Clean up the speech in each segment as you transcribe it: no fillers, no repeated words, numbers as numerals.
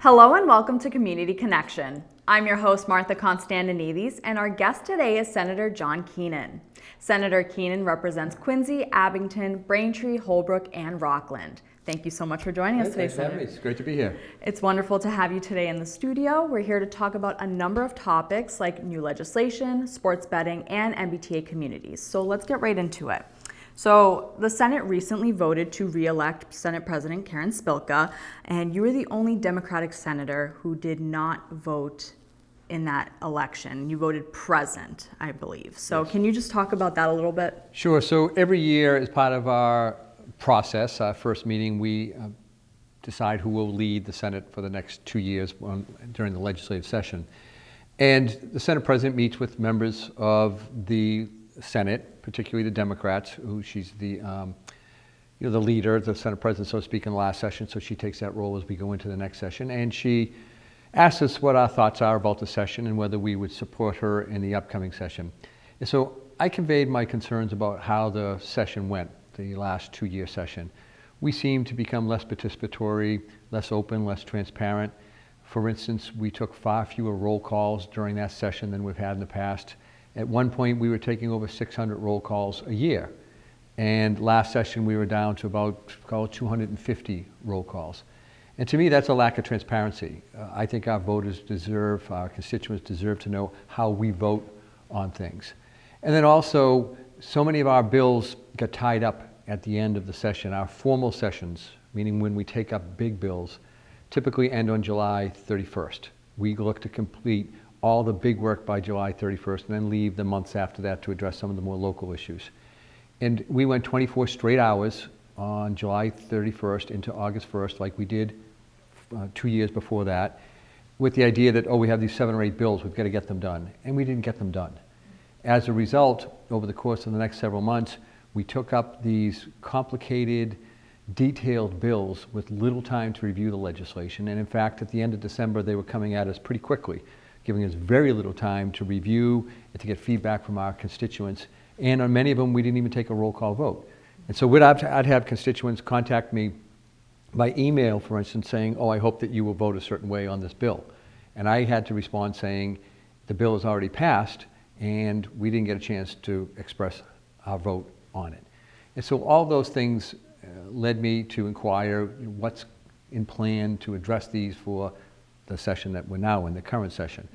Hello and welcome to Community Connection. I'm your host, Martha Constantinides, and our guest today is Senator John Keenan. Senator Keenan represents Quincy, Abington, Braintree, Holbrook, and Rockland. Thank you so much for joining us today, Senator. It's great to be here. It's wonderful to have you today in the studio. We're here to talk about a number of topics like new legislation, sports betting, and MBTA communities. So let's get right into it. So the Senate recently voted to re-elect Senate President Karen Spilka, and you were the only Democratic senator who did not vote in that election. You voted present, I believe. So Yes. Can you just talk about that a little bit? Sure. So every year, as part of our process, our first meeting, we decide who will lead the Senate for the next 2 years during the legislative session. And the Senate President meets with members of the Senate, particularly the Democrats, who she's the leader, the Senate President, so to speak, in the last session. So she takes that role as we go into the next session, and she asks us what our thoughts are about the session and whether we would support her in the upcoming session. And so I conveyed my concerns about how the session went, the last 2-year session. We seemed to become less participatory, less open, less transparent. For instance, we took far fewer roll calls during that session than we've had in the past. At one point, we were taking over 600 roll calls a year. And last session, we were down to about 250 roll calls. And to me, that's a lack of transparency. I think our constituents deserve to know how we vote on things. And then also, so many of our bills got tied up at the end of the session. Our formal sessions, meaning when we take up big bills, typically end on July 31st. We look to complete all the big work by July 31st and then leave the months after that to address some of the more local issues. And we went 24 straight hours on July 31st into August 1st, like we did 2 years before that, with the idea that, we have these 7 or 8 bills, we've got to get them done. And we didn't get them done. As a result, over the course of the next several months, we took up these complicated, detailed bills with little time to review the legislation. And in fact, at the end of December, they were coming at us pretty quickly, giving us very little time to review and to get feedback from our constituents. And on many of them, we didn't even take a roll call vote. And so I'd have constituents contact me by email, for instance, saying, I hope that you will vote a certain way on this bill. And I had to respond saying, the bill is already passed, and we didn't get a chance to express our vote on it. And so all those things led me to inquire what's in plan to address these for the session that we're now in, the current session.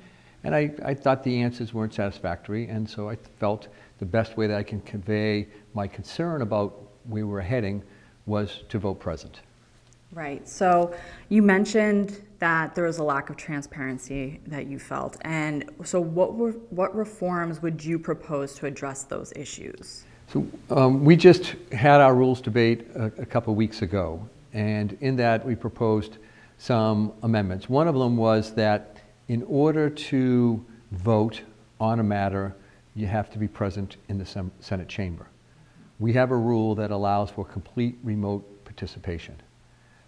And I thought the answers weren't satisfactory, and so I felt the best way that I can convey my concern about where we're heading was to vote present. Right. So you mentioned that there was a lack of transparency that you felt. And so what reforms would you propose to address those issues? So we just had our rules debate a couple weeks ago. And in that, we proposed some amendments. One of them was that in order to vote on a matter, you have to be present in the Senate chamber. We have a rule that allows for complete remote participation.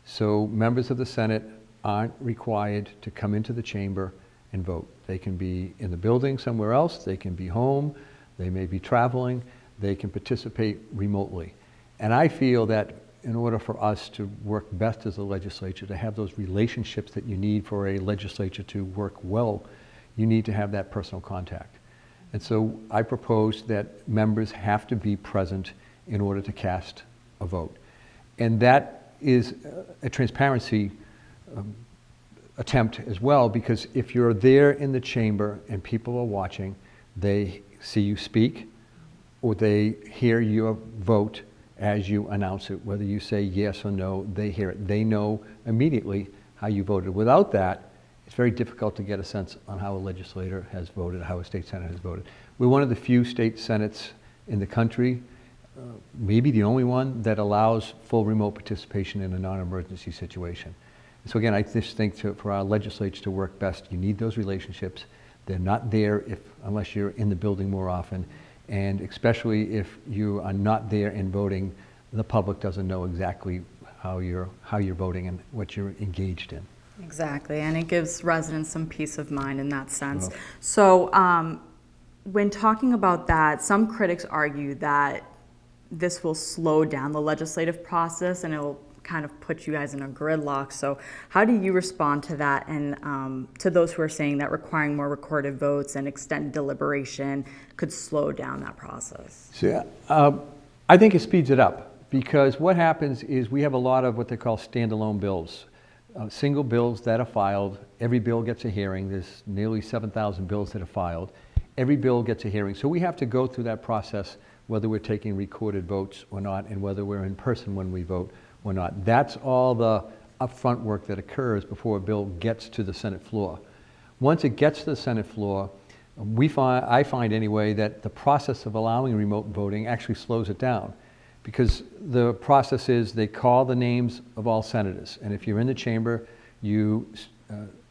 So members of the Senate aren't required to come into the chamber and vote. They can be in the building somewhere else, they can be home, they may be traveling, they can participate remotely. And I feel that in order for us to work best as a legislature, to have those relationships that you need for a legislature to work well, you need to have that personal contact. And so I propose that members have to be present in order to cast a vote. And that is a transparency attempt as well, because if you're there in the chamber and people are watching, they see you speak or they hear your vote as you announce it. Whether you say yes or no, they hear it. They know immediately how you voted. Without that, it's very difficult to get a sense on how a legislator has voted, how a state senate has voted. We're one of the few state senates in the country, maybe the only one, that allows full remote participation in a non-emergency situation. So again, I just think for our legislature to work best, you need those relationships. They're not there unless you're in the building more often. And especially if you are not there in voting, the public doesn't know exactly how you're voting and what you're engaged in. Exactly, and it gives residents some peace of mind in that sense. Well, So when talking about that, some critics argue that this will slow down the legislative process and it will kind of put you guys in a gridlock. So how do you respond to that, and to those who are saying that requiring more recorded votes and extended deliberation could slow down that process? So, I think it speeds it up, because what happens is we have a lot of what they call standalone bills, single bills that are filed. Every bill gets a hearing. There's nearly 7,000 bills that are filed. Every bill gets a hearing. So we have to go through that process, whether we're taking recorded votes or not, and whether we're in person when we vote or not. That's all the upfront work that occurs before a bill gets to the Senate floor. Once it gets to the Senate floor, I find anyway, that the process of allowing remote voting actually slows it down, because the process is they call the names of all senators, and if you're in the chamber, you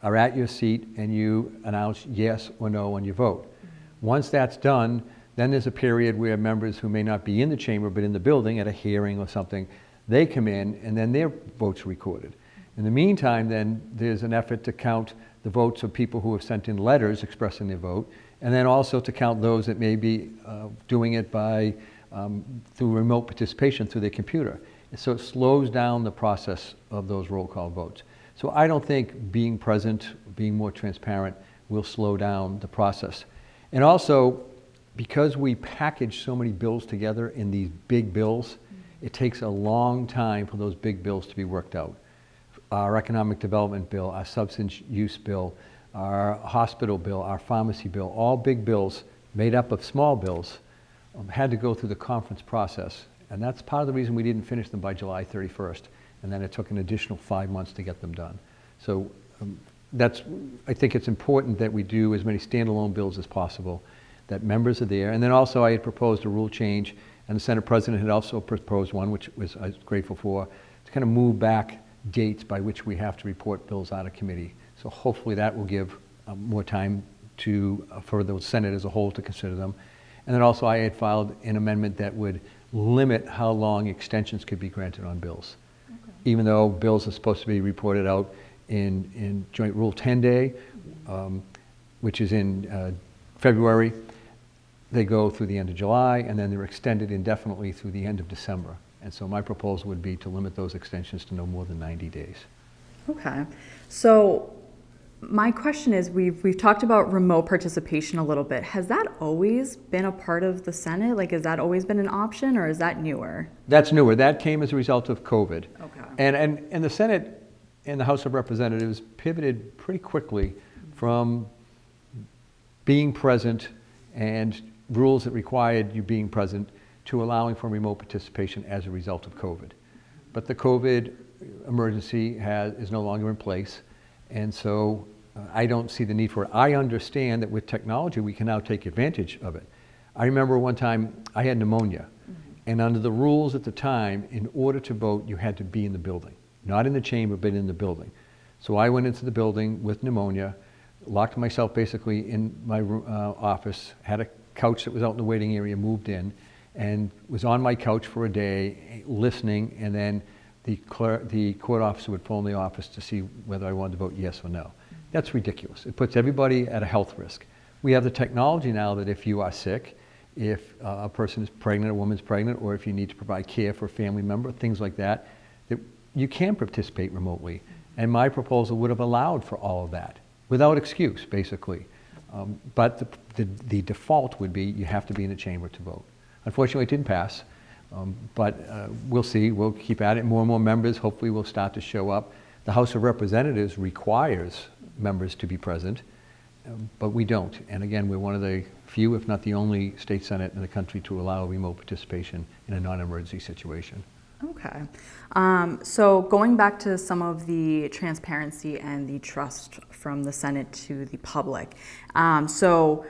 are at your seat and you announce yes or no on your vote. Once that's done, then there's a period where members who may not be in the chamber but in the building at a hearing or something, they come in and then their votes are recorded. In the meantime, then there's an effort to count the votes of people who have sent in letters expressing their vote, and then also to count those that may be doing it by through remote participation through their computer. So it slows down the process of those roll call votes. So I don't think being present, being more transparent, will slow down the process. And also, because we package so many bills together in these big bills, it takes a long time for those big bills to be worked out. Our economic development bill, our substance use bill, our hospital bill, our pharmacy bill, all big bills made up of small bills, had to go through the conference process. And that's part of the reason we didn't finish them by July 31st. And then it took an additional 5 months to get them done. So I think it's important that we do as many standalone bills as possible, that members are there. And then also I had proposed a rule change, and the Senate President had also proposed one, which I was grateful for, to kind of move back dates by which we have to report bills out of committee. So hopefully that will give more time for the Senate as a whole to consider them. And then also I had filed an amendment that would limit how long extensions could be granted on bills. Okay. Even though bills are supposed to be reported out in Joint Rule 10 day, which is in February, they go through the end of July, and then they're extended indefinitely through the end of December. And so my proposal would be to limit those extensions to no more than 90 days. Okay. So my question is, we've talked about remote participation a little bit. Has that always been a part of the Senate? Like, has that always been an option, or is that newer? That's newer. That came as a result of COVID. Okay. And the Senate and the House of Representatives pivoted pretty quickly from being present and rules that required you being present to allowing for remote participation as a result of COVID. But the COVID emergency is no longer in place, and so I don't see the need for it. I understand that with technology we can now take advantage of it. I remember one time I had pneumonia, and under the rules at the time, in order to vote, you had to be in the building. Not in the chamber, but in the building. So I went into the building with pneumonia, locked myself basically in my office, had a couch that was out in the waiting area, moved in, and was on my couch for a day listening, and then the court officer would phone the office to see whether I wanted to vote yes or no. That's ridiculous. It puts everybody at a health risk. We have the technology now that if you are sick, if a person is pregnant, a woman's pregnant, or if you need to provide care for a family member, things like that, that you can participate remotely. And my proposal would have allowed for all of that, without excuse, basically. But the default would be you have to be in the chamber to vote. Unfortunately, it didn't pass, but we'll see. We'll keep at it. More and more members hopefully will start to show up. The House of Representatives requires members to be present, but we don't. And again, we're one of the few, if not the only, state senate in the country to allow remote participation in a non-emergency situation. Okay. So going back to some of the transparency and the trust from the Senate to the public. So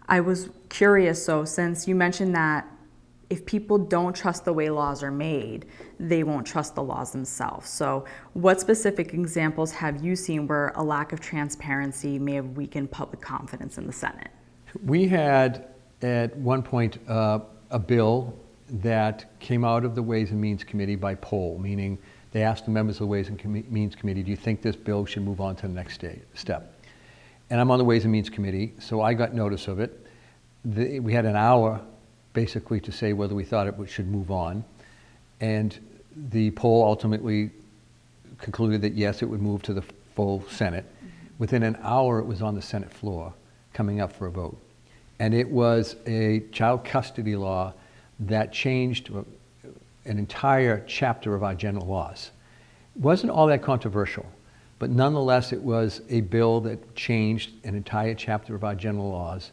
I was curious, so since you mentioned that if people don't trust the way laws are made, they won't trust the laws themselves. So what specific examples have you seen where a lack of transparency may have weakened public confidence in the Senate? We had at one point a bill that came out of the Ways and Means Committee by poll, meaning they asked the members of the Ways and Means Committee, do you think this bill should move on to the next step? And I'm on the Ways and Means Committee, so I got notice of it. We had an hour basically to say whether we thought it should move on. And the poll ultimately concluded that yes, it would move to the full Senate. Within an hour, it was on the Senate floor, coming up for a vote. And it was a child custody law that changed an entire chapter of our general laws. It wasn't all that controversial, but nonetheless, it was a bill that changed an entire chapter of our general laws.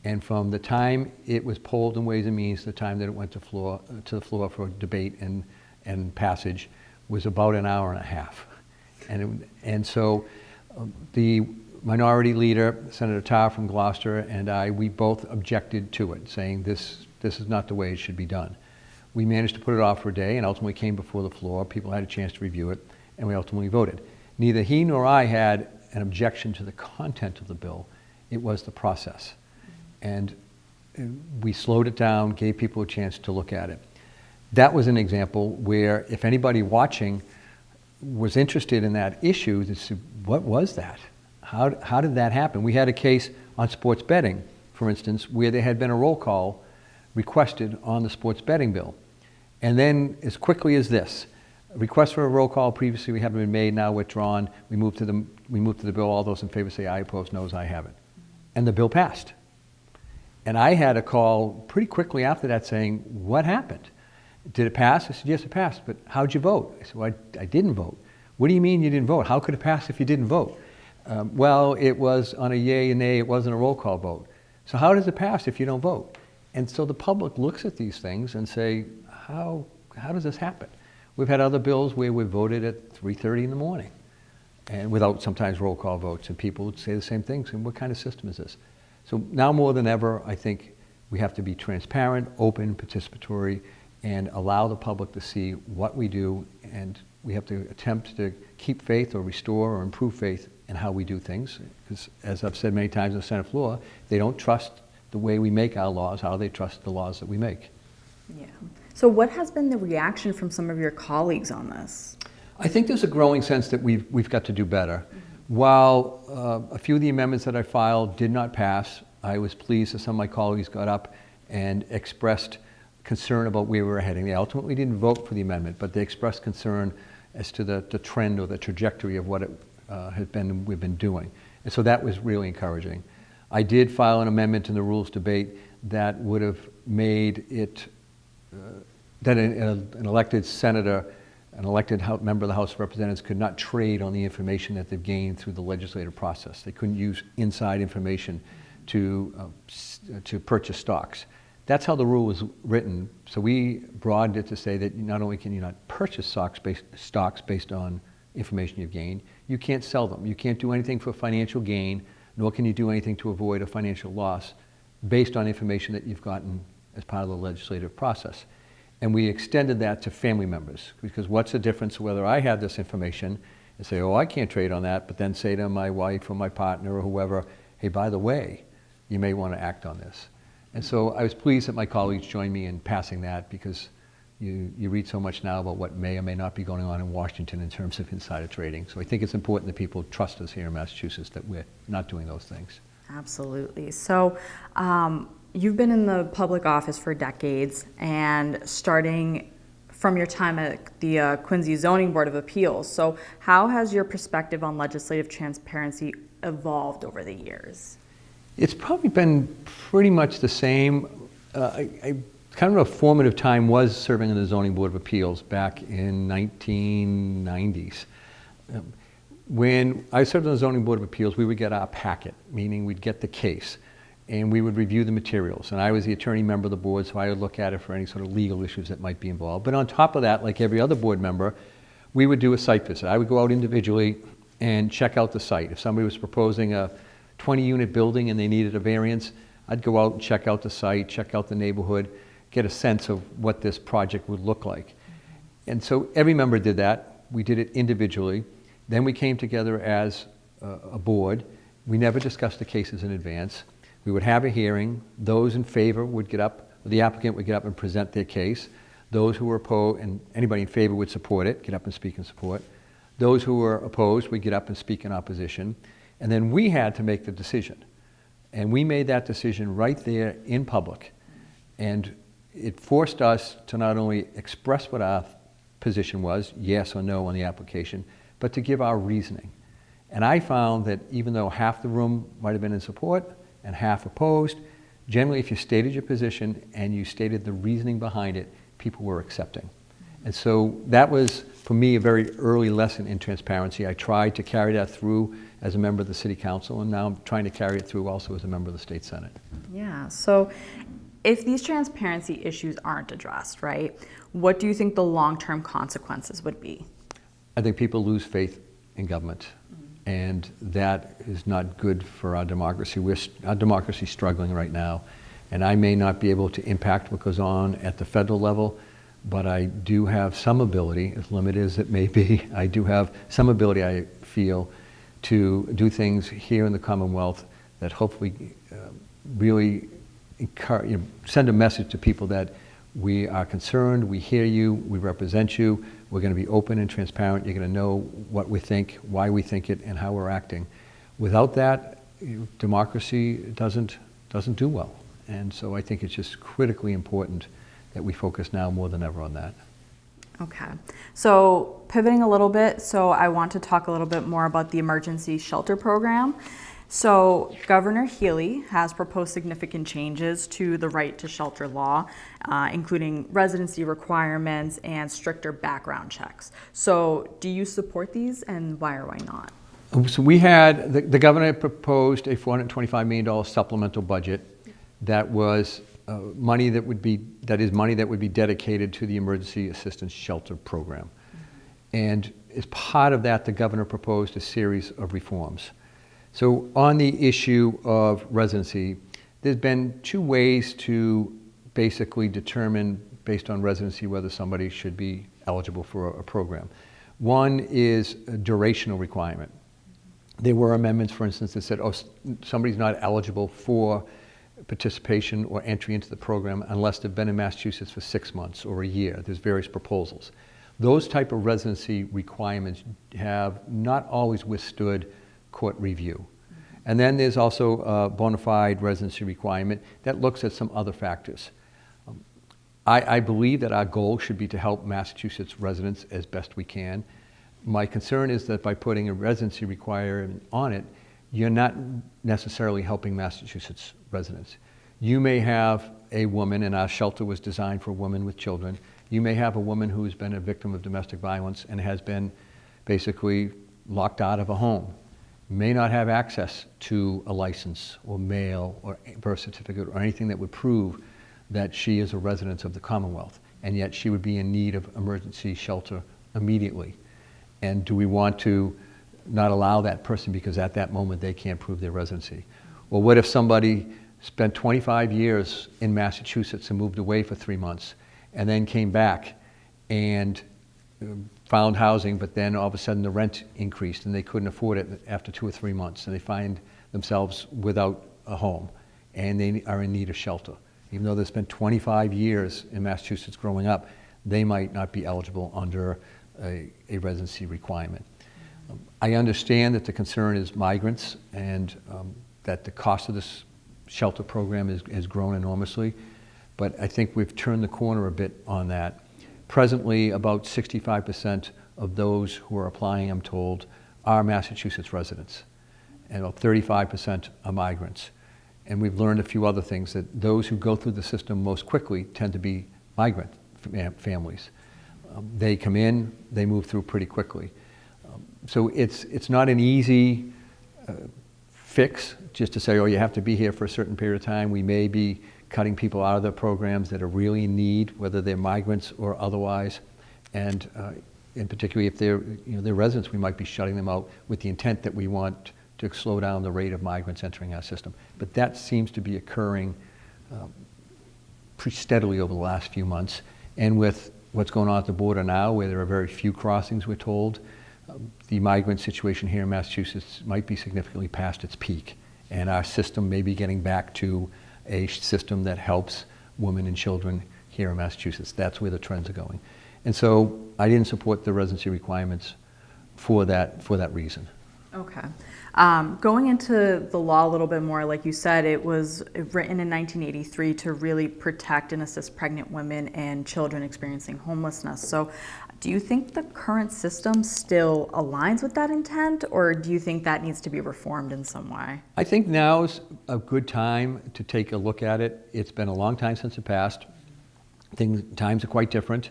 And from the time it was polled in Ways and Means to the time that it went to the floor for debate and passage was about an hour and a half. And so the minority leader, Senator Tarr from Gloucester, and I, we both objected to it, saying this is not the way it should be done. We managed to put it off for a day and ultimately came before the floor. People had a chance to review it, and we ultimately voted. Neither he nor I had an objection to the content of the bill. It was the process. And we slowed it down, gave people a chance to look at it. That was an example where if anybody watching was interested in that issue, they said, what was that? How did that happen? We had a case on sports betting, for instance, where there had been a roll call requested on the sports betting bill. And then as quickly as this, a request for a roll call previously we haven't been made, now withdrawn, we move to the bill, all those in favor say aye, opposed, noes, I have it. And the bill passed. And I had a call pretty quickly after that saying, what happened? Did it pass? I said, yes, it passed, but how'd you vote? I said, well, I didn't vote. What do you mean you didn't vote? How could it pass if you didn't vote? Well, it was on a yay and nay, it wasn't a roll call vote. So how does it pass if you don't vote? And so the public looks at these things and say, how does this happen? We've had other bills where we voted at 3:30 in the morning and without sometimes roll call votes, and people would say the same things, and what kind of system is this? So now more than ever, I think we have to be transparent, open, participatory, and allow the public to see what we do, and we have to attempt to keep faith or restore or improve faith in how we do things. Because as I've said many times on the Senate floor, they don't trust the way we make our laws. How do they trust the laws that we make? Yeah. So what has been the reaction from some of your colleagues on this? I think there's a growing sense that we've got to do better. While a few of the amendments that I filed did not pass, I was pleased that some of my colleagues got up and expressed concern about where we were heading. They ultimately didn't vote for the amendment, but they expressed concern as to the trend or the trajectory of what it we've been doing. And so that was really encouraging. I did file an amendment in the rules debate that would have made it that an elected senator, an elected member of the House of Representatives could not trade on the information that they've gained through the legislative process. They couldn't use inside information to purchase stocks. That's how the rule was written. So we broadened it to say that not only can you not purchase stocks based on information you've gained, you can't sell them. You can't do anything for financial gain, nor can you do anything to avoid a financial loss based on information that you've gotten as part of the legislative process. And we extended that to family members, because what's the difference whether I have this information and say, oh, I can't trade on that, but then say to my wife or my partner or whoever, hey, by the way, you may want to act on this. And so I was pleased that my colleagues joined me in passing that, because you read so much now about what may or may not be going on in Washington in terms of insider trading. So I think it's important that people trust us here in Massachusetts that we're not doing those things. Absolutely. So you've been in the public office for decades, and starting from your time at the Quincy Zoning Board of Appeals. So how has your perspective on legislative transparency evolved over the years? It's probably been pretty much the same. Kind of a formative time was serving on the Zoning Board of Appeals back in 1990s. When I served on the Zoning Board of Appeals, we would get our packet, meaning we'd get the case, and we would review the materials. And I was the attorney member of the board, so I would look at it for any sort of legal issues that might be involved. But on top of that, like every other board member, we would do a site visit. I would go out individually and check out the site. If somebody was proposing a 20-unit building and they needed a variance, I'd go out and check out the site, check out the neighborhood, get a sense of what this project would look like. And so every member did that. We did it individually. Then we came together as a board. We never discussed the cases in advance. We would have a hearing. Those in favor would get up, the applicant would get up and present their case. Those who were opposed, and anybody in favor would support it, get up and speak in support. Those who were opposed would get up and speak in opposition. And then we had to make the decision. And we made that decision right there in public. And it forced us to not only express what our position was, yes or no on the application, but to give our reasoning. And I found that even though half the room might have been in support and half opposed, generally if you stated your position and you stated the reasoning behind it, people were accepting. And so that was, for me, a very early lesson in transparency. I tried to carry that through as a member of the City Council, and now I'm trying to carry it through also as a member of the State Senate. Yeah, so if these transparency issues aren't addressed, right, what do you think the long-term consequences would be? I think people lose faith in government, and that is not good for our democracy. Our democracy is struggling right now, and I may not be able to impact what goes on at the federal level, but I do have some ability, as limited as it may be, I do have some ability, I feel, to do things here in the Commonwealth that hopefully really send a message to people that we are concerned, we hear you, we represent you, we're going to be open and transparent, you're going to know what we think, why we think it, and how we're acting. Without that, democracy doesn't do well. And so I think it's just critically important that we focus now more than ever on that. Okay, so pivoting a little bit, so I want to talk a little bit more about the emergency shelter program. So Governor Healy has proposed significant changes to the right to shelter law, including residency requirements and stricter background checks. So do you support these, and why or why not? So we had, the governor proposed a $425 million supplemental budget that was money that would be dedicated to the Emergency Assistance Shelter Program. And as part of that, the governor proposed a series of reforms. So on the issue of residency, there's been two ways to basically determine, based on residency, whether somebody should be eligible for a program. One is a durational requirement. There were amendments, for instance, that said, oh, somebody's not eligible for participation or entry into the program unless they've been in Massachusetts for 6 months or a year. There's various proposals. Those type of residency requirements have not always withstood court review. And then there's also a bona fide residency requirement that looks at some other factors. I believe that our goal should be to help Massachusetts residents as best we can. My concern is that by putting a residency requirement on it, you're not necessarily helping Massachusetts residents. You may have a woman, and our shelter was designed for women with children. You may have a woman who's been a victim of domestic violence and has been basically locked out of a home, may not have access to a license or mail or birth certificate or anything that would prove that she is a resident of the Commonwealth, and yet she would be in need of emergency shelter immediately. And do we want to not allow that person because at that moment they can't prove their residency? Well, what if somebody spent 25 years in Massachusetts and moved away for 3 months and then came back and found housing, but then all of a sudden the rent increased and they couldn't afford it after 2 or 3 months, and they find themselves without a home and they are in need of shelter? Even though they spent 25 years in Massachusetts growing up, they might not be eligible under a residency requirement. I understand that the concern is migrants and that the cost of this shelter program has grown enormously, but I think we've turned the corner a bit on that. Presently, about 65% of those who are applying, I'm told, are Massachusetts residents, and about 35% are migrants. And we've learned a few other things, that those who go through the system most quickly tend to be migrant families. They come in, they move through pretty quickly. So it's not an easy fix just to say, oh, you have to be here for a certain period of time. We may be cutting people out of their programs that are really in need, whether they're migrants or otherwise. And in particularly if they're residents, we might be shutting them out with the intent that we want to slow down the rate of migrants entering our system. But that seems to be occurring pretty steadily over the last few months. And with what's going on at the border now, where there are very few crossings, we're told, the migrant situation here in Massachusetts might be significantly past its peak. And our system may be getting back to a system that helps women and children here in Massachusetts. That's where the trends are going. And so I didn't support the residency requirements for that reason. Okay. Going into the law a little bit more, like you said, it was written in 1983 to really protect and assist pregnant women and children experiencing homelessness. So do you think the current system still aligns with that intent, or do you think that needs to be reformed in some way? I think now's a good time to take a look at it. It's been a long time since it passed. Times are quite different.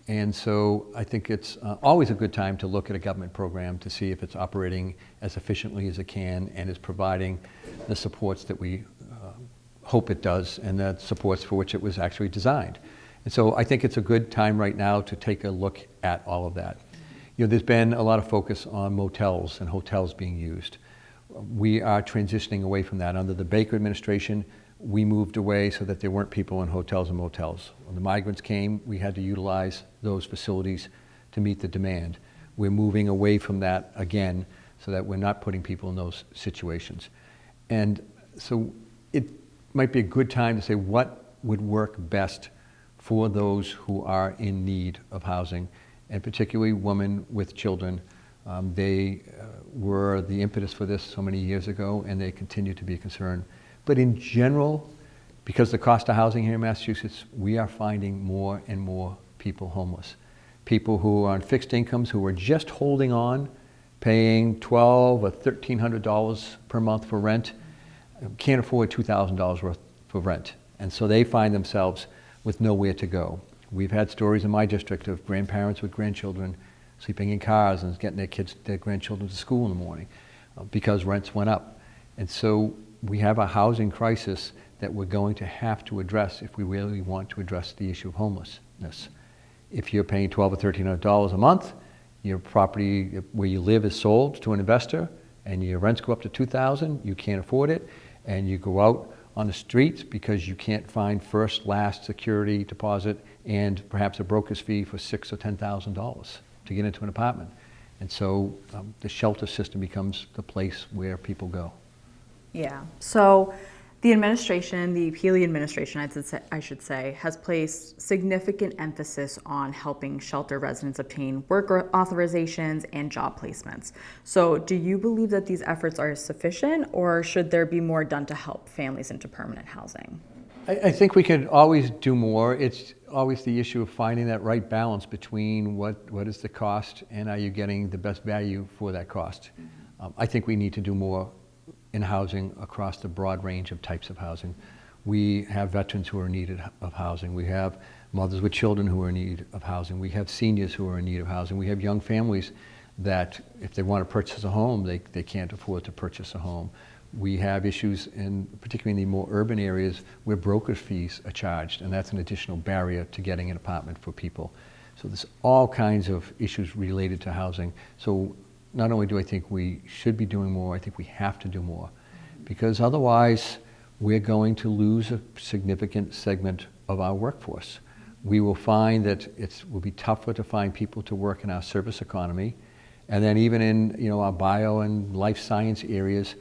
And so I think it's always a good time to look at a government program to see if it's operating as efficiently as it can and is providing the supports that we hope it does and the supports for which it was actually designed. And so I think it's a good time right now to take a look at all of that. You know, there's been a lot of focus on motels and hotels being used. We are transitioning away from that. Under the Baker administration, we moved away so that there weren't people in hotels and motels. When the migrants came, we had to utilize those facilities to meet the demand. We're moving away from that again so that we're not putting people in those situations. And so it might be a good time to say what would work best for those who are in need of housing, and particularly women with children. They were the impetus for this so many years ago, and they continue to be a concern. But in general, because the cost of housing here in Massachusetts, we are finding more and more people homeless. People who are on fixed incomes, who are just holding on, paying $1,200 or $1,300 per month for rent, can't afford $2,000 worth for rent. And so they find themselves with nowhere to go. We've had stories in my district of grandparents with grandchildren sleeping in cars and getting their grandchildren to school in the morning because rents went up. And so we have a housing crisis that we're going to have to address if we really want to address the issue of homelessness. If you're paying $1,200 or $1,300 a month, your property where you live is sold to an investor, and your rents go up to $2,000, you can't afford it, and you go out on the streets because you can't find first, last security deposit and perhaps a broker's fee for $6,000 or $10,000 to get into an apartment. And so the shelter system becomes the place where people go. Yeah. So the administration, the Healy administration, I should say, has placed significant emphasis on helping shelter residents obtain work authorizations and job placements. So do you believe that these efforts are sufficient, or should there be more done to help families into permanent housing? I think we could always do more. It's always the issue of finding that right balance between what is the cost and are you getting the best value for that cost. I think we need to do more in housing across the broad range of types of housing. We have veterans who are in need of housing. We have mothers with children who are in need of housing. We have seniors who are in need of housing. We have young families that if they want to purchase a home, they can't afford to purchase a home. We have issues, particularly in the more urban areas, where broker fees are charged, and that's an additional barrier to getting an apartment for people. So there's all kinds of issues related to housing. So not only do I think we should be doing more, I think we have to do more, because otherwise we're going to lose a significant segment of our workforce. We will find that it will be tougher to find people to work in our service economy, and then even in our bio and life science areas,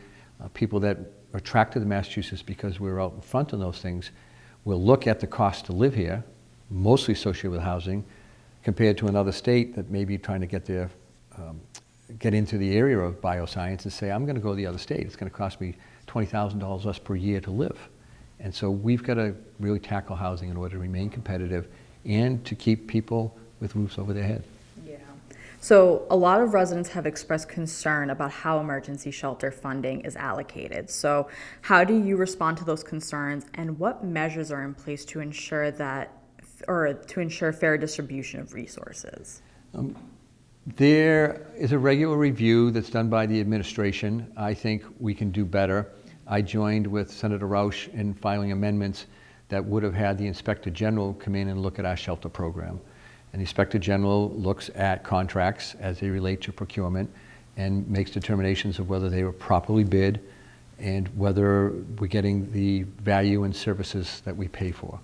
people that are attracted to Massachusetts because we're out in front of those things will look at the cost to live here, mostly associated with housing, compared to another state that may be trying to get into the area of bioscience and say, I'm going to go to the other state. It's going to cost me $20,000 less per year to live. And so we've got to really tackle housing in order to remain competitive and to keep people with roofs over their head. Yeah. So a lot of residents have expressed concern about how emergency shelter funding is allocated. So how do you respond to those concerns, and what measures are in place to ensure fair distribution of resources? There is a regular review that's done by the administration. I think we can do better. I joined with Senator Roush in filing amendments that would have had the Inspector General come in and look at our shelter program. And the Inspector General looks at contracts as they relate to procurement and makes determinations of whether they were properly bid and whether we're getting the value and services that we pay for.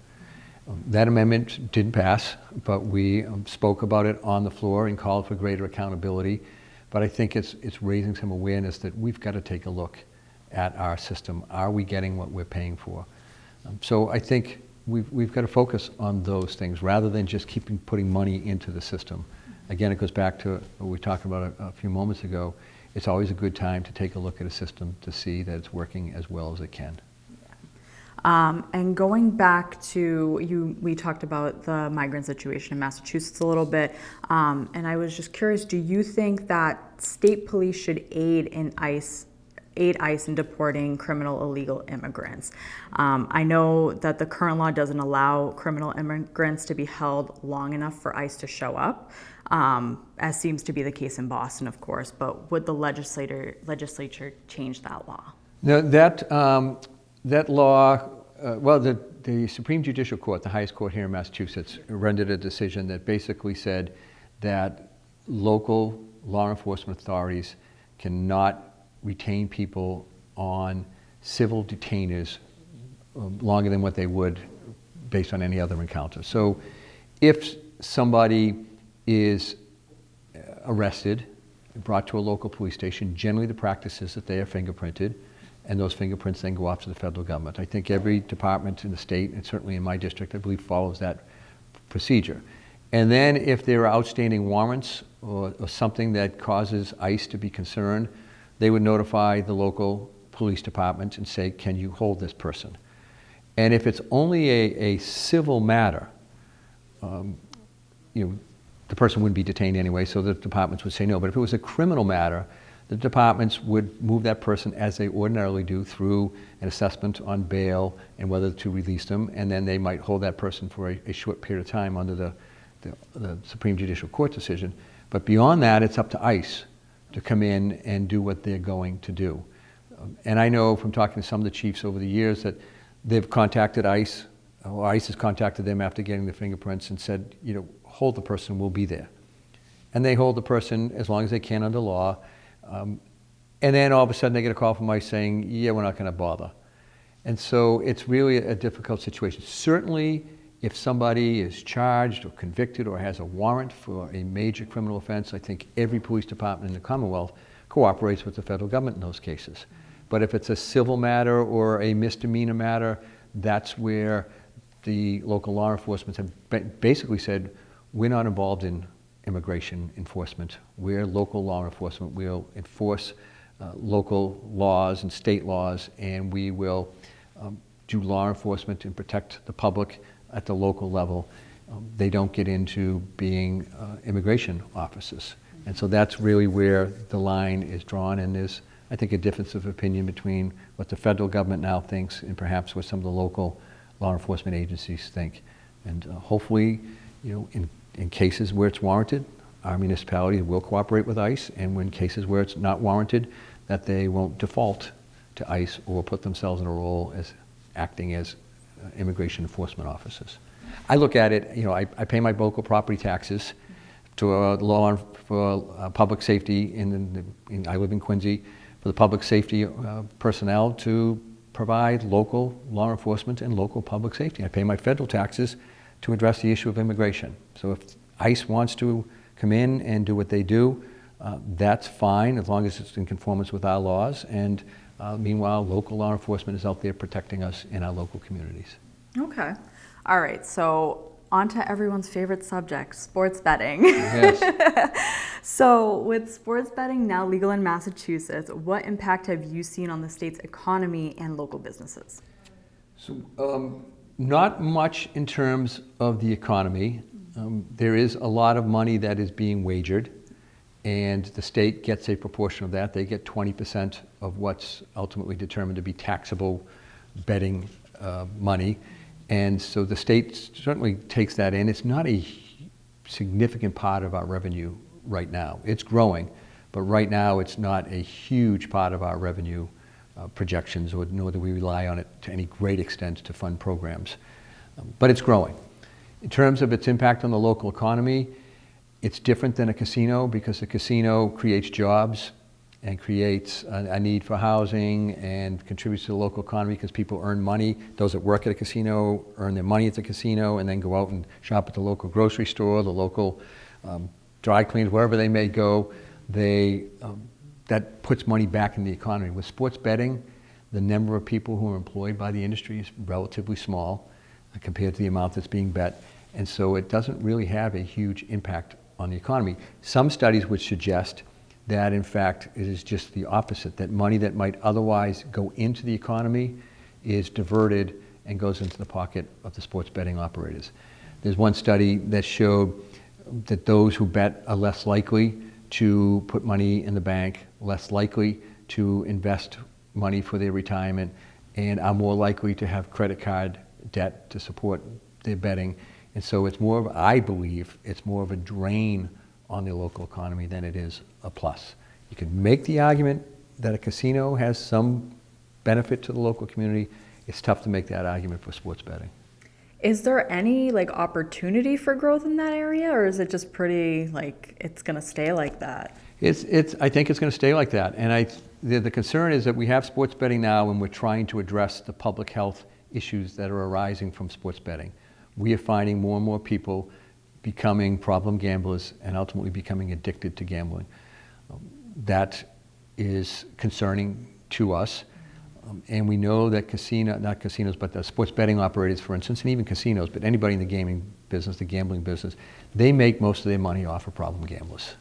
That amendment didn't pass, but we spoke about it on the floor and called for greater accountability. But I think it's raising some awareness that we've got to take a look at our system. Are we getting what we're paying for? So I think we've got to focus on those things rather than just putting money into the system. Again, it goes back to what we talked about a few moments ago. it's always a good time to take a look at a system to see that it's working as well as it can. And going back to we talked about the migrant situation in Massachusetts a little bit, and I was just curious, do you think that state police should aid ICE in deporting criminal illegal immigrants? I know that the current law doesn't allow criminal immigrants to be held long enough for ICE to show up, as seems to be the case in Boston, of course, but would the legislature change that law? Now, that law, the Supreme Judicial Court, the highest court here in Massachusetts, rendered a decision that basically said that local law enforcement authorities cannot retain people on civil detainers longer than what they would based on any other encounter. So if somebody is arrested, brought to a local police station, generally the practice is that they are fingerprinted, and those fingerprints then go off to the federal government. I think every department in the state, and certainly in my district, I believe follows that procedure. And then if there are outstanding warrants or something that causes ICE to be concerned, they would notify the local police department and say, can you hold this person? And if it's only a civil matter, the person wouldn't be detained anyway, so the departments would say no. But if it was a criminal matter, the departments would move that person as they ordinarily do through an assessment on bail and whether to release them, and then they might hold that person for a short period of time under the Supreme Judicial Court decision. But beyond that, it's up to ICE to come in and do what they're going to do. And I know from talking to some of the chiefs over the years that they've contacted ICE, or ICE has contacted them after getting the fingerprints and said, hold the person, we'll be there. And they hold the person as long as they can under law. And then all of a sudden they get a call from ICE saying, yeah, we're not going to bother. And so it's really a difficult situation. Certainly, if somebody is charged or convicted or has a warrant for a major criminal offense, I think every police department in the Commonwealth cooperates with the federal government in those cases. But if it's a civil matter or a misdemeanor matter, that's where the local law enforcement have basically said, we're not involved in immigration enforcement. We're local law enforcement. We'll enforce local laws and state laws, and we will do law enforcement and protect the public at the local level. They don't get into being immigration officers. And so that's really where the line is drawn, and there's, I think, a difference of opinion between what the federal government now thinks and perhaps what some of the local law enforcement agencies think. And hopefully, in cases where it's warranted, our municipality will cooperate with ICE, and in cases where it's not warranted, that they won't default to ICE or put themselves in a role as acting as immigration enforcement officers. I look at it, I pay my local property taxes to for public safety. I live in Quincy, for the public safety personnel to provide local law enforcement and local public safety. I pay my federal taxes to address the issue of immigration. So if ICE wants to come in and do what they do, that's fine as long as it's in conformance with our laws. And meanwhile, local law enforcement is out there protecting us in our local communities. Okay. All right. So on to everyone's favorite subject, sports betting. Yes. So with sports betting now legal in Massachusetts, what impact have you seen on the state's economy and local businesses? So not much in terms of the economy. There is a lot of money that is being wagered, and the state gets a proportion of that. They get 20% of what's ultimately determined to be taxable betting money. And so the state certainly takes that in. It's not a significant part of our revenue right now. It's growing, but right now it's not a huge part of our revenue projections, nor do we rely on it to any great extent to fund programs. But it's growing. In terms of its impact on the local economy, it's different than a casino because a casino creates jobs and creates a need for housing and contributes to the local economy because people earn money. Those that work at a casino earn their money at the casino and then go out and shop at the local grocery store, the local dry cleaners, wherever they may go. That puts money back in the economy. With sports betting, the number of people who are employed by the industry is relatively small compared to the amount that's being bet. And so it doesn't really have a huge impact on the economy. Some studies would suggest that in fact it is just the opposite, that money that might otherwise go into the economy is diverted and goes into the pocket of the sports betting operators. There's one study that showed that those who bet are less likely to put money in the bank, less likely to invest money for their retirement, and are more likely to have credit card debt to support their betting. And so it's more of, I believe, it's more of a drain on the local economy than it is a plus. You can make the argument that a casino has some benefit to the local community. It's tough to make that argument for sports betting. Is there any opportunity for growth in that area, or is it just pretty it's going to stay like that? I think it's going to stay like that. And the concern is that we have sports betting now, and we're trying to address the public health issues that are arising from sports betting. We are finding more and more people becoming problem gamblers and ultimately becoming addicted to gambling. That is concerning to us. And we know that not casinos, but the sports betting operators, for instance, and even casinos, but anybody in the gaming business, the gambling business, they make most of their money off of problem gamblers.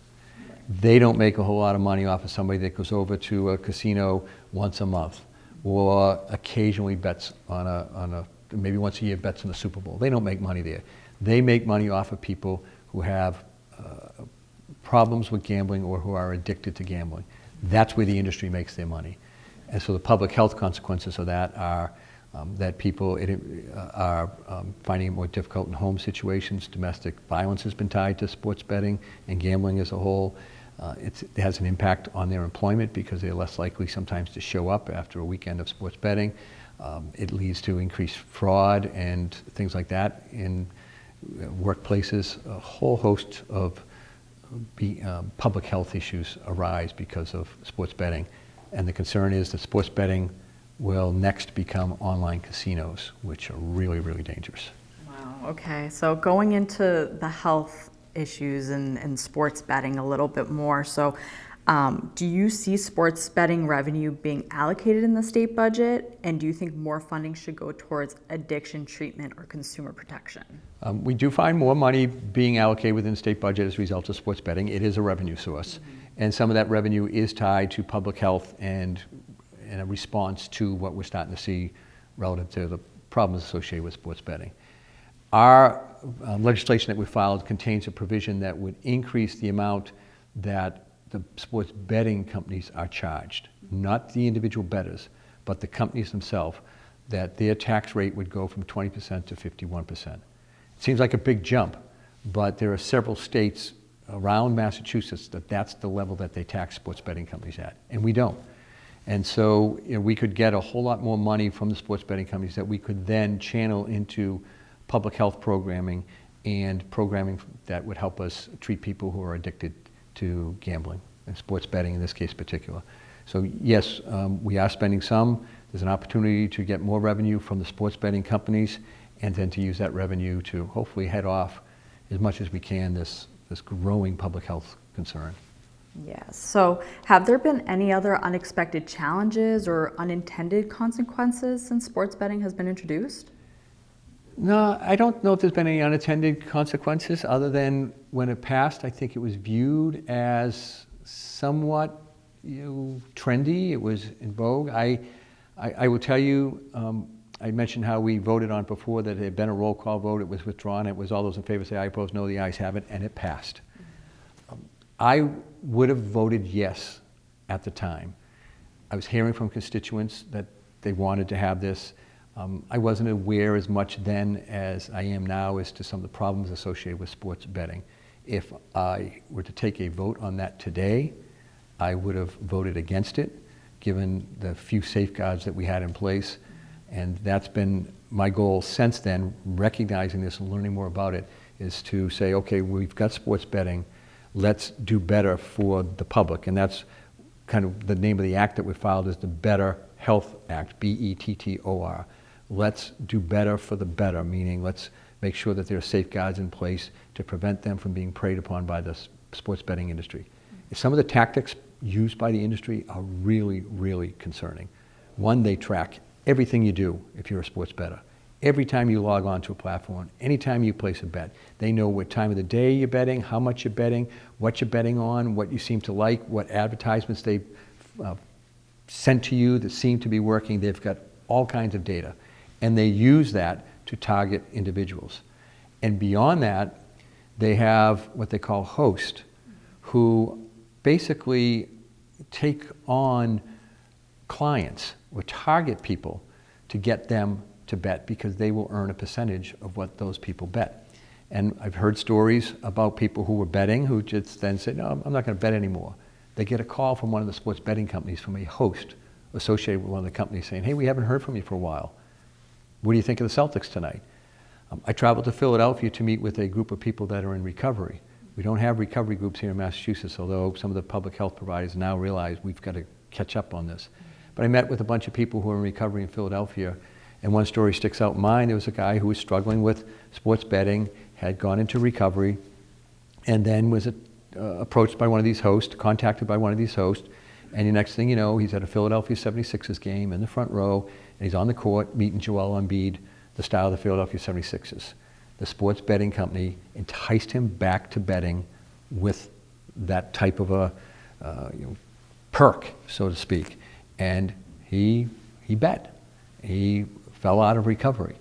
They don't make a whole lot of money off of somebody that goes over to a casino once a month or occasionally bets on maybe once a year bets on the Super Bowl. They don't make money there. They make money off of people who have problems with gambling or who are addicted to gambling. That's where the industry makes their money. And so the public health consequences of that are that people are finding it more difficult in home situations. Domestic violence has been tied to sports betting and gambling as a whole. It has an impact on their employment because they're less likely sometimes to show up after a weekend of sports betting. It leads to increased fraud and things like that in workplaces. A whole host of public health issues arise because of sports betting. And the concern is that sports betting will next become online casinos, which are really, really dangerous. Wow, okay. So going into the health issues and sports betting a little bit more. So do you see sports betting revenue being allocated in the state budget? And do you think more funding should go towards addiction treatment or consumer protection? We do find more money being allocated within the state budget as a result of sports betting. It is a revenue source. Mm-hmm. And some of that revenue is tied to public health and in a response to what we're starting to see relative to the problems associated with sports betting. Our legislation that we filed contains a provision that would increase the amount that the sports betting companies are charged, not the individual bettors, but the companies themselves, that their tax rate would go from 20% to 51%. It seems like a big jump, but there are several states around Massachusetts that's the level that they tax sports betting companies at, and we don't. And so we could get a whole lot more money from the sports betting companies that we could then channel into public health programming and programming that would help us treat people who are addicted to gambling and sports betting in this case particular. So yes, we are spending some. There's an opportunity to get more revenue from the sports betting companies and then to use that revenue to hopefully head off as much as we can this growing public health concern. Yes. So have there been any other unexpected challenges or unintended consequences since sports betting has been introduced? No, I don't know if there's been any unintended consequences other than when it passed, I think it was viewed as somewhat trendy. It was in vogue. I will tell you, I mentioned how we voted on before that it had been a roll call vote. It was withdrawn. It was all those in favor say aye, opposed no, the ayes have it, and it passed. I would have voted yes at the time. I was hearing from constituents that they wanted to have this. I wasn't aware as much then as I am now as to some of the problems associated with sports betting. If I were to take a vote on that today, I would have voted against it, given the few safeguards that we had in place. And that's been my goal since then, recognizing this and learning more about it, is to say, okay, we've got sports betting, let's do better for the public. And that's kind of the name of the act that we filed is the Better Health Act, BETTOR. Let's do better for the better, meaning let's make sure that there are safeguards in place to prevent them from being preyed upon by the sports betting industry. Some of the tactics used by the industry are really, really concerning. One, they track everything you do if you're a sports bettor. every time you log on to a platform, anytime you place a bet. They know what time of the day you're betting, how much you're betting, what you're betting on, what you seem to like, what advertisements they've sent to you that seem to be working. They've got all kinds of data. And they use that to target individuals. And beyond that, they have what they call hosts, who basically take on clients or target people to get them to bet, because they will earn a percentage of what those people bet. And I've heard stories about people who were betting who just then said, no, I'm not going to bet anymore. They get a call from one of the sports betting companies, from a host associated with one of the companies, saying, hey, we haven't heard from you for a while. What do you think of the Celtics tonight? I traveled to Philadelphia to meet with a group of people that are in recovery. We don't have recovery groups here in Massachusetts, although some of the public health providers now realize we've got to catch up on this. But I met with a bunch of people who are in recovery in Philadelphia, and one story sticks out in mind. There was a guy who was struggling with sports betting, had gone into recovery, and then was approached by one of these hosts, contacted by one of these hosts, and the next thing you know, he's at a Philadelphia 76ers game in the front row, and he's on the court meeting Joel Embiid, the star of the Philadelphia 76ers. The sports betting company enticed him back to betting with that type of a perk, so to speak, and he bet. He fell out of recovery.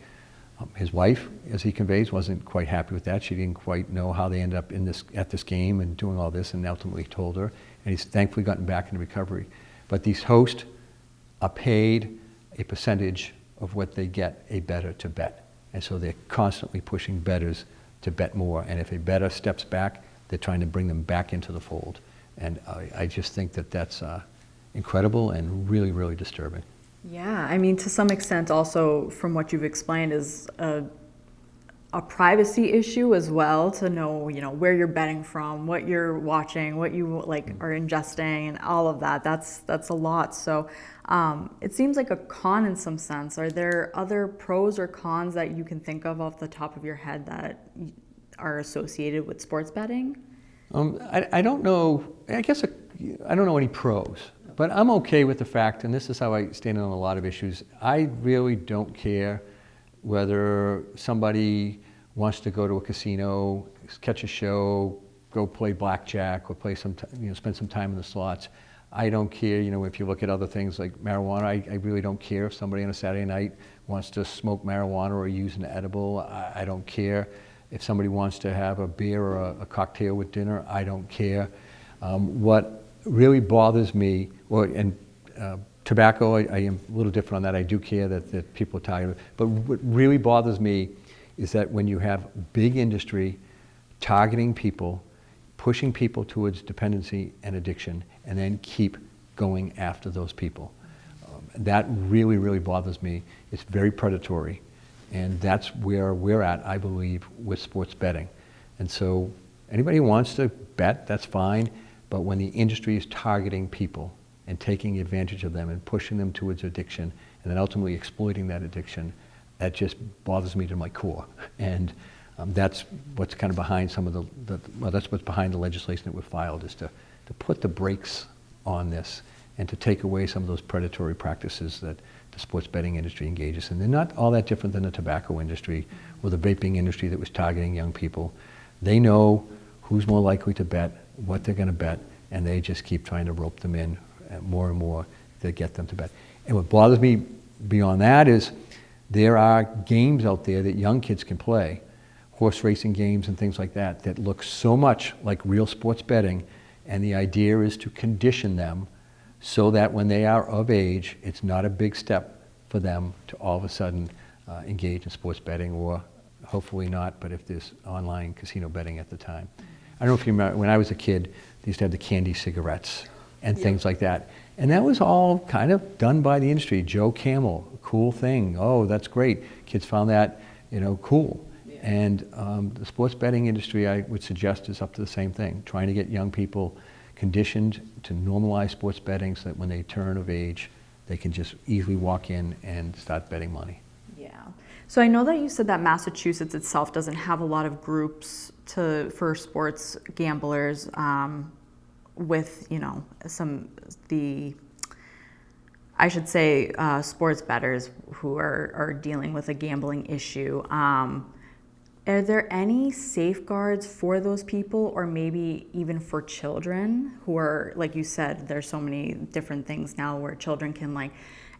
His wife, as he conveys, wasn't quite happy with that. She didn't quite know how they ended up at this game and doing all this, and ultimately told her. And he's thankfully gotten back into recovery. But these hosts are paid a percentage of what they get a bettor to bet. And so they're constantly pushing bettors to bet more. And if a bettor steps back, they're trying to bring them back into the fold. And I just think that that's incredible and really, really disturbing. Yeah, I mean, to some extent also from what you've explained is a privacy issue as well, to know, where you're betting from, what you're watching, what you are ingesting, and all of that. That's a lot. So it seems like a con in some sense. Are there other pros or cons that you can think of off the top of your head that are associated with sports betting? I don't know. I guess I don't know any pros. But I'm okay with the fact, and this is how I stand on a lot of issues, I really don't care whether somebody wants to go to a casino, catch a show, go play blackjack, or play spend some time in the slots. I don't care, if you look at other things like marijuana, I really don't care if somebody on a Saturday night wants to smoke marijuana or use an edible. I don't care if somebody wants to have a beer or a cocktail with dinner. I don't care. What really bothers me, tobacco, I am a little different on that. I do care that people are tired. But what really bothers me is that when you have big industry targeting people, pushing people towards dependency and addiction, and then keep going after those people. That really, really bothers me. It's very predatory. And that's where we're at, I believe, with sports betting. And so anybody who wants to bet, that's fine. But when the industry is targeting people and taking advantage of them and pushing them towards addiction and then ultimately exploiting that addiction, that just bothers me to my core. And that's what's kind of behind some of that's what's behind the legislation that we've filed, is to put the brakes on this and to take away some of those predatory practices that the sports betting industry engages in. They're not all that different than the tobacco industry or the vaping industry that was targeting young people. They know who's more likely to bet, what they're going to bet, and they just keep trying to rope them in more and more to get them to bet. And what bothers me beyond that is there are games out there that young kids can play, horse racing games and things like that, that look so much like real sports betting, and the idea is to condition them so that when they are of age, it's not a big step for them to all of a sudden engage in sports betting, or hopefully not, but if there's online casino betting at the time. I don't know if you remember, when I was a kid, they used to have the candy cigarettes and things like that. And that was all kind of done by the industry. Joe Camel, cool thing. Oh, that's great. Kids found that, cool. Yeah. And the sports betting industry, I would suggest, is up to the same thing, trying to get young people conditioned to normalize sports betting so that when they turn of age, they can just easily walk in and start betting money. Yeah. So I know that you said that Massachusetts itself doesn't have a lot of groups for sports gamblers with, I should say, sports bettors who are dealing with a gambling issue. Are there any safeguards for those people, or maybe even for children who are, like you said, there's so many different things now where children can like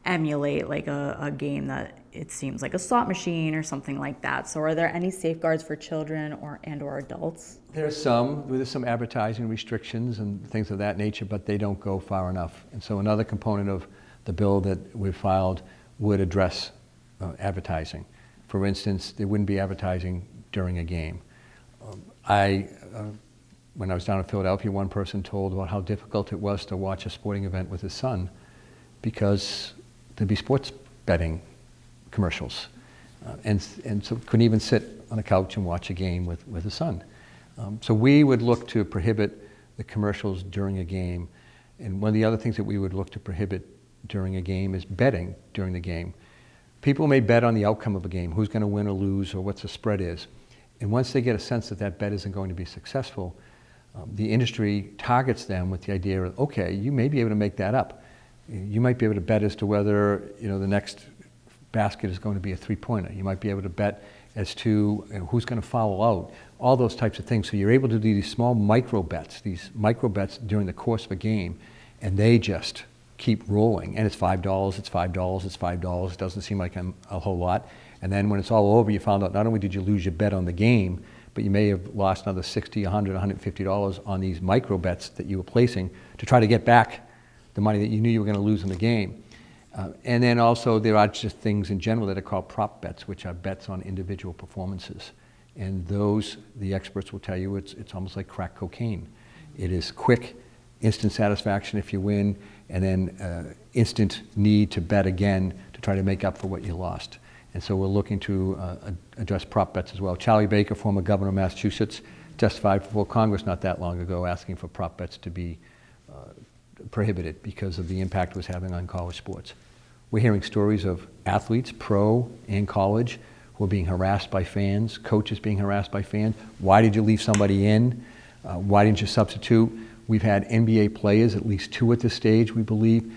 emulate like a game that it seems like a slot machine or something like that. So are there any safeguards for children or adults? There's some advertising restrictions and things of that nature, but they don't go far enough. And so another component of the bill that we've filed would address advertising. For instance, there wouldn't be advertising during a game. When I was down in Philadelphia, one person told about how difficult it was to watch a sporting event with his son because there'd be sports betting commercials. And so couldn't even sit on a couch and watch a game with his son. So we would look to prohibit the commercials during a game. And one of the other things that we would look to prohibit during a game is betting during the game. People may bet on the outcome of a game, who's going to win or lose, or what the spread is. And once they get a sense that that bet isn't going to be successful, the industry targets them with the idea of, okay, you may be able to make that up. You might be able to bet as to whether the next basket is going to be a three-pointer. You might be able to bet as to who's going to foul out, all those types of things. So you're able to do these small micro bets during the course of a game, and they just keep rolling. And it's $5, it's $5, it's $5. It doesn't seem like a whole lot. And then when it's all over, you found out not only did you lose your bet on the game, but you may have lost another $60, $100, $150 on these micro bets that you were placing to try to get back the money that you knew you were going to lose in the game. And then also there are just things in general that are called prop bets, which are bets on individual performances. And those, the experts will tell you, it's almost like crack cocaine. It is quick, instant satisfaction if you win, and then instant need to bet again to try to make up for what you lost. And so we're looking to address prop bets as well. Charlie Baker, former governor of Massachusetts, testified before Congress not that long ago asking for prop bets to be prohibited because of the impact it was having on college sports. We're hearing stories of athletes, pro and college, who are being harassed by fans, coaches being harassed by fans. Why did you leave somebody in? Why didn't you substitute? We've had NBA players, at least 2 at this stage, we believe,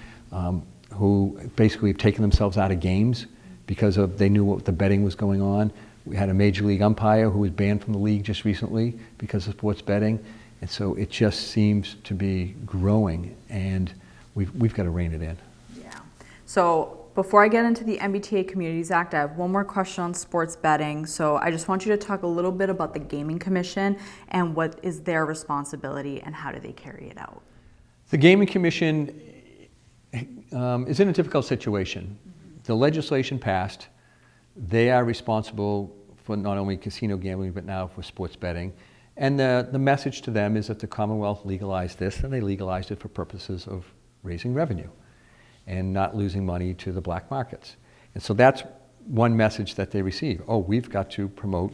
who basically have taken themselves out of games because they knew what the betting was going on. We had a major league umpire who was banned from the league just recently because of sports betting. And so it just seems to be growing, and we've got to rein it in. Yeah. So before I get into the MBTA Communities Act, I have one more question on sports betting. So I just want you to talk a little bit about the Gaming Commission and what is their responsibility and how do they carry it out? The Gaming Commission is in a difficult situation. The legislation passed. They are responsible for not only casino gambling, but now for sports betting. And the message to them is that the Commonwealth legalized this, and they legalized it for purposes of raising revenue and not losing money to the black markets. And so that's one message that they receive. Oh, we've got to promote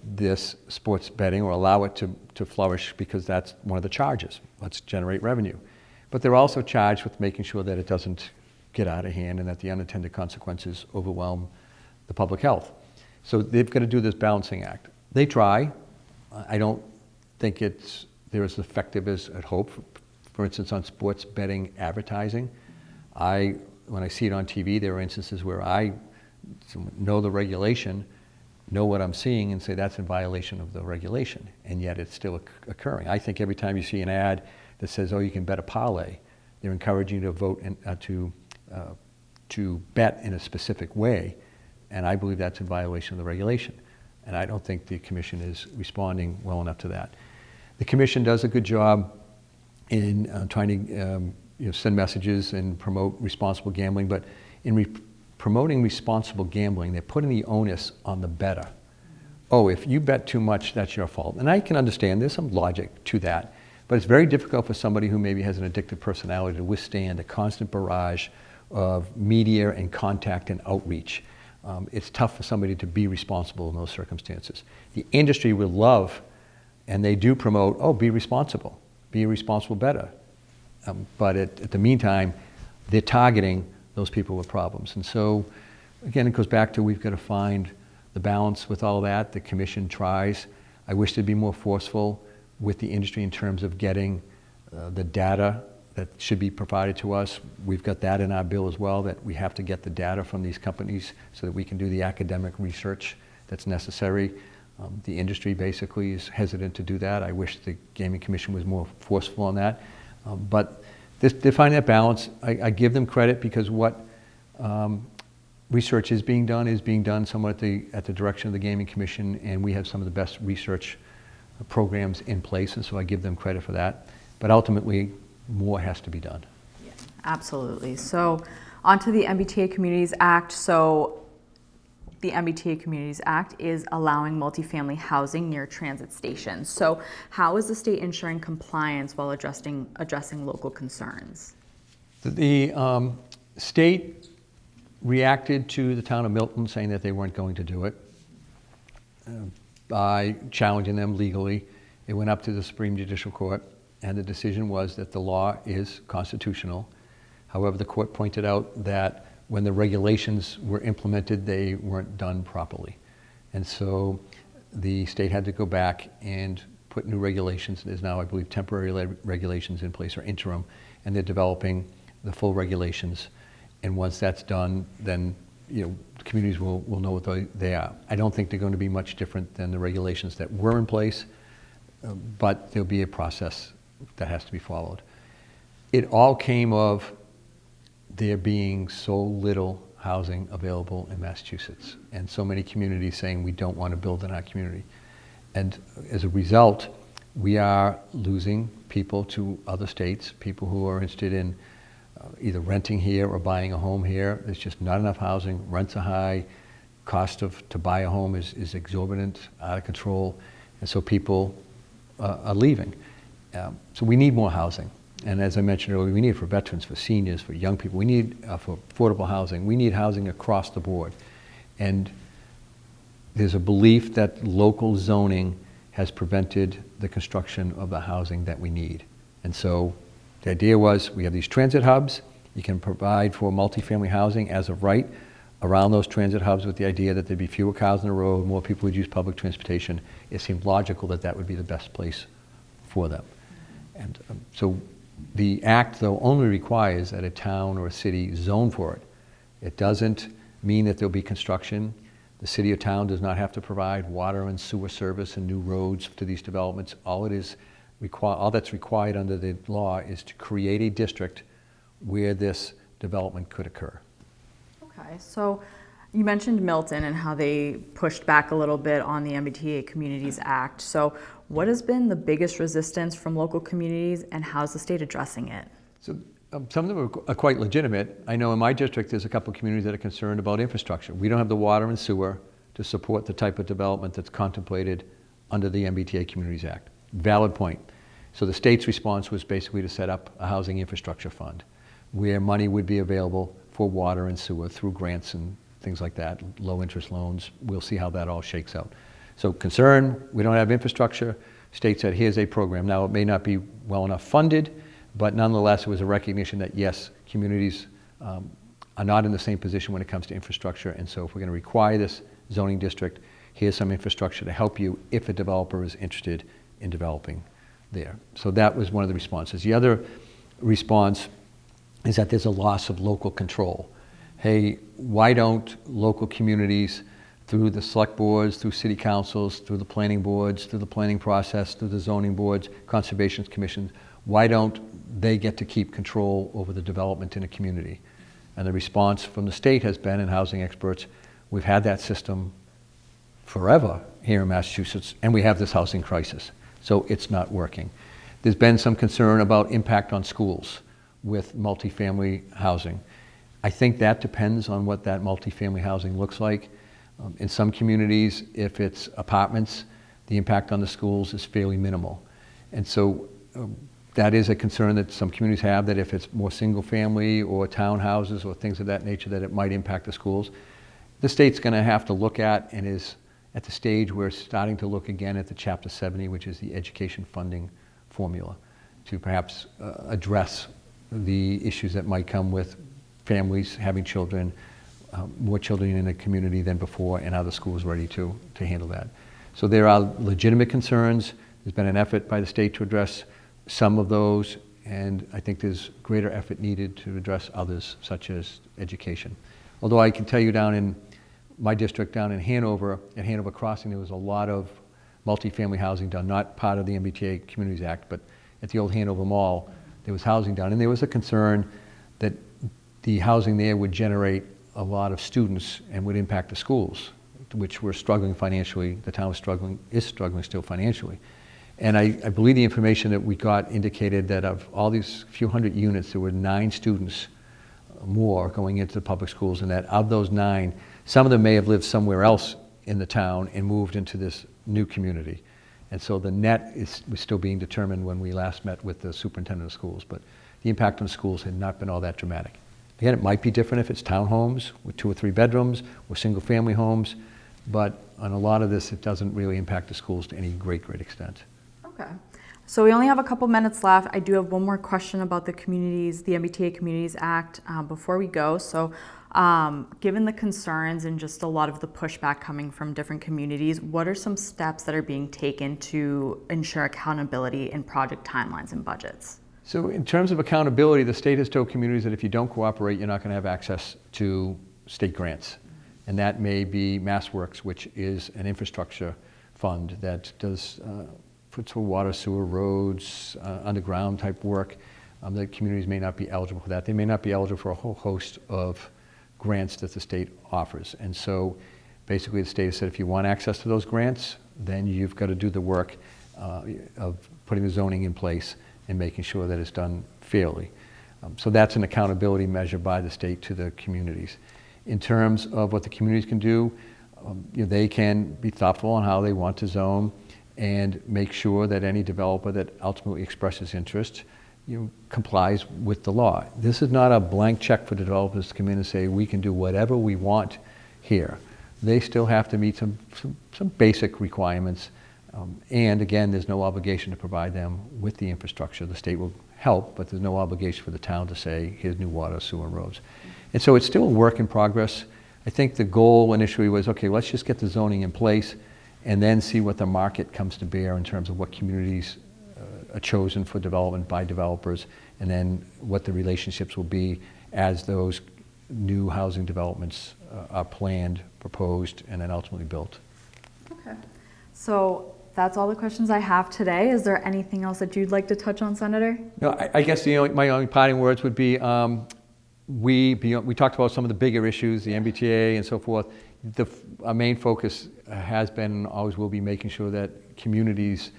this sports betting or allow it to flourish because that's one of the charges. Let's generate revenue. But they're also charged with making sure that it doesn't get out of hand and that the unintended consequences overwhelm the public health. So they've got to do this balancing act. They try. I don't think they're as effective as I'd hope. For instance, on sports betting advertising, when I see it on TV, there are instances where I know the regulation, know what I'm seeing, and say that's in violation of the regulation, and yet it's still occurring. I think every time you see an ad that says, "Oh, you can bet a parlay," they're encouraging you to vote and to bet in a specific way, and I believe that's in violation of the regulation. And I don't think the Commission is responding well enough to that. The Commission does a good job in trying to send messages and promote responsible gambling, but in promoting responsible gambling, they're putting the onus on the bettor. Oh, if you bet too much, that's your fault. And I can understand there's some logic to that, but it's very difficult for somebody who maybe has an addictive personality to withstand a constant barrage of media and contact and outreach. It's tough for somebody to be responsible in those circumstances. The industry would love, and they do promote, oh, be responsible. Be a responsible bettor. But at the meantime, they're targeting those people with problems. And so, again, it goes back to we've got to find the balance with all that. The Commission tries. I wish they'd be more forceful with the industry in terms of getting the data that should be provided to us. We've got that in our bill as well, that we have to get the data from these companies so that we can do the academic research that's necessary. The industry basically is hesitant to do that. I wish the Gaming Commission was more forceful on that. But they find that balance. I give them credit because what research is being done somewhat at the direction of the Gaming Commission, and we have some of the best research programs in place, and so I give them credit for that. But ultimately, more has to be done. Yeah, absolutely. So onto the MBTA Communities Act. So the MBTA Communities Act is allowing multifamily housing near transit stations. So how is the state ensuring compliance while addressing local concerns? The state reacted to the town of Milton saying that they weren't going to do it by challenging them legally. It went up to the Supreme Judicial Court, and the decision was that the law is constitutional. However, the court pointed out that when the regulations were implemented, they weren't done properly. And so the state had to go back and put new regulations. There's now, I believe, temporary regulations in place, or interim, and they're developing the full regulations. And once that's done, then communities will know what they are. I don't think they're going to be much different than the regulations that were in place, but there'll be a process that has to be followed. It all came of there being so little housing available in Massachusetts, and so many communities saying we don't want to build in our community. And as a result, we are losing people to other states, people who are interested in either renting here or buying a home here. There's just not enough housing. Rents are high. Cost to buy a home is exorbitant, out of control, and so people are leaving. So we need more housing. And as I mentioned earlier, we need it for veterans, for seniors, for young people. We need for affordable housing. We need housing across the board. And there's a belief that local zoning has prevented the construction of the housing that we need. And so the idea was we have these transit hubs. You can provide for multifamily housing as of right around those transit hubs, with the idea that there'd be fewer cars on the road, more people would use public transportation. It seemed logical that that would be the best place for them. And so the act, though, only requires that a town or a city zone for it. It doesn't mean that there'll be construction. The city or town does not have to provide water and sewer service and new roads to these developments. All that's required under the law is to create a district where this development could occur. Okay, so you mentioned Milton and how they pushed back a little bit on the MBTA Communities Act. So what has been the biggest resistance from local communities, and how's the state addressing it? So some of them are quite legitimate. I know in my district there's a couple of communities that are concerned about infrastructure. We don't have the water and sewer to support the type of development that's contemplated under the MBTA Communities Act. Valid point. So the state's response was basically to set up a housing infrastructure fund where money would be available for water and sewer through grants and things like that, low interest loans. We'll see how that all shakes out. So concern, we don't have infrastructure. State said, here's a program. Now, it may not be well enough funded, but nonetheless, it was a recognition that yes, communities are not in the same position when it comes to infrastructure. And so if we're going to require this zoning district, here's some infrastructure to help you if a developer is interested in developing there. So that was one of the responses. The other response is that there's a loss of local control. Hey, why don't local communities, through the select boards, through city councils, through the planning boards, through the planning process, through the zoning boards, conservation commissions, why don't they get to keep control over the development in a community? And the response from the state has been, and housing experts, we've had that system forever here in Massachusetts, and we have this housing crisis, so it's not working. There's been some concern about impact on schools with multifamily housing. I think that depends on what that multifamily housing looks like. In some communities, if it's apartments, the impact on the schools is fairly minimal. And so that is a concern that some communities have, that if it's more single family or townhouses or things of that nature, that it might impact the schools. The state's going to have to look at, and is at the stage where it's starting to look again at the Chapter 70, which is the education funding formula, to perhaps address the issues that might come with families having children, more children in a community than before, and how the school is ready to handle that. So there are legitimate concerns. There's been an effort by the state to address some of those, and I think there's greater effort needed to address others, such as education. Although I can tell you down in my district, down in Hanover, at Hanover Crossing, there was a lot of multifamily housing done, not part of the MBTA Communities Act, but at the old Hanover Mall, there was housing done, and there was a concern that the housing there would generate a lot of students and would impact the schools, which were struggling financially. The town is struggling still financially. And I believe the information that we got indicated that of all these few hundred units, there were 9 students more going into the public schools, and that of those 9, some of them may have lived somewhere else in the town and moved into this new community. And so the net was still being determined when we last met with the superintendent of schools, but the impact on schools had not been all that dramatic. Again, it might be different if it's townhomes with 2 or 3 bedrooms or single-family homes, but on a lot of this, it doesn't really impact the schools to any great extent. Okay. So we only have a couple minutes left. I do have one more question about the MBTA Communities Act before we go. So given the concerns and just a lot of the pushback coming from different communities, what are some steps that are being taken to ensure accountability in project timelines and budgets? So in terms of accountability, the state has told communities that if you don't cooperate, you're not going to have access to state grants. And that may be MassWorks, which is an infrastructure fund that does puts for water, sewer, roads, underground type work. The communities may not be eligible for that. They may not be eligible for a whole host of grants that the state offers. And so basically the state has said if you want access to those grants, then you've got to do the work of putting the zoning in place and making sure that it's done fairly. So that's an accountability measure by the state to the communities. In terms of what the communities can do, they can be thoughtful on how they want to zone and make sure that any developer that ultimately expresses interest complies with the law. This is not a blank check for developers to come in and say, we can do whatever we want here. They still have to meet some basic requirements. And again, there's no obligation to provide them with the infrastructure. The state will help, but there's no obligation for the town to say, here's new water, sewer, roads. And so it's still a work in progress. I think the goal initially was, okay, let's just get the zoning in place and then see what the market comes to bear in terms of what communities are chosen for development by developers, and then what the relationships will be as those new housing developments are planned, proposed, and then ultimately built. Okay. So that's all the questions I have today. Is there anything else that you'd like to touch on, Senator? No, I guess my only parting words would be, we talked about some of the bigger issues, the MBTA and so forth. Our main focus has been and always will be making sure that communities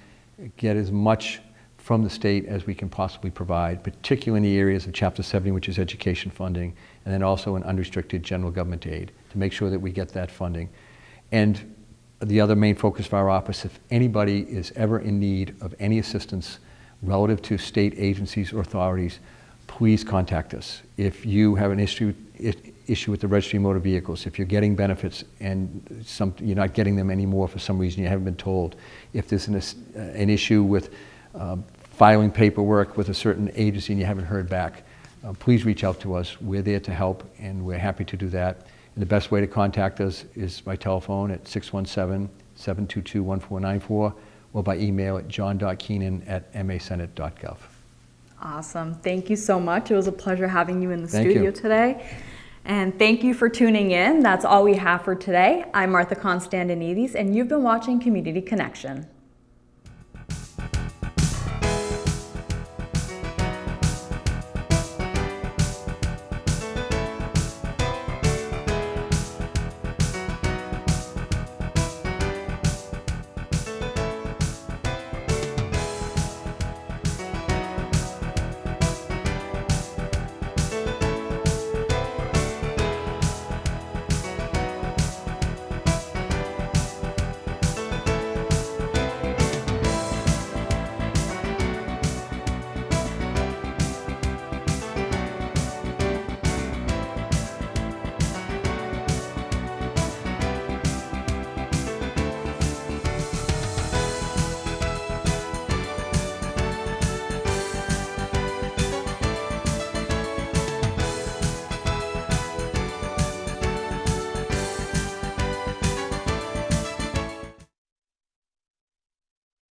get as much from the state as we can possibly provide, particularly in the areas of Chapter 70, which is education funding, and then also in unrestricted general government aid, to make sure that we get that funding. And the other main focus of our office, if anybody is ever in need of any assistance relative to state agencies or authorities, please contact us. If you have an issue with the registry of motor vehicles, if you're getting benefits and you're not getting them anymore for some reason you haven't been told, if there's an issue with filing paperwork with a certain agency and you haven't heard back, please reach out to us. We're there to help, and we're happy to do that. And the best way to contact us is by telephone at 617-722-1494 or by email at john.keenan@masenate.gov. Awesome. Thank you so much. It was a pleasure having you in the studio today. And thank you for tuning in. That's all we have for today. I'm Martha Constantinides, and you've been watching Community Connection.